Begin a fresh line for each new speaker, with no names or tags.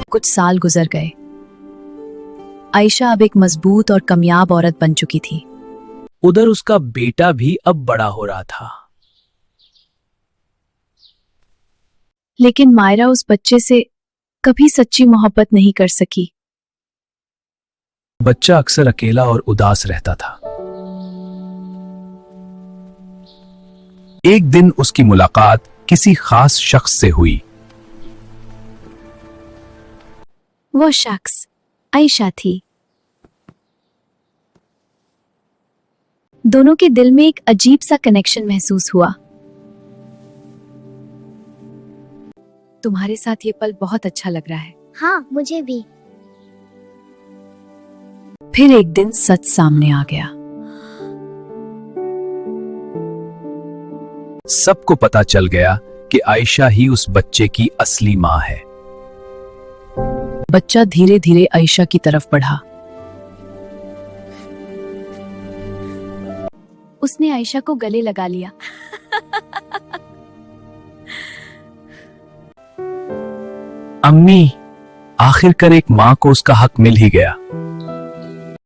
कुछ साल गुजर गए। आयशा अब एक मजबूत और कामयाब औरत बन चुकी थी।
उधर उसका बेटा भी अब बड़ा हो रहा था।
लेकिन मायरा उस बच्चे से कभी सच्ची मोहब्बत नहीं कर सकी।
बच्चा अक्सर अकेला और उदास रहता था। एक दिन उसकी मुलाकात किसी खास शख्स से हुई।
वो शख्स आयशा थी। दोनों के दिल में एक अजीब सा कनेक्शन महसूस हुआ। तुम्हारे साथ ये पल बहुत अच्छा लग रहा है।
हाँ, मुझे भी।
फिर एक दिन सच सामने आ गया।
सबको पता चल गया कि आयशा ही उस बच्चे की असली मां है।
बच्चा धीरे धीरे आयशा की तरफ बढ़ा। उसने आयशा को गले लगा लिया।
अम्मी, आखिरकार एक मां को उसका हक मिल ही गया।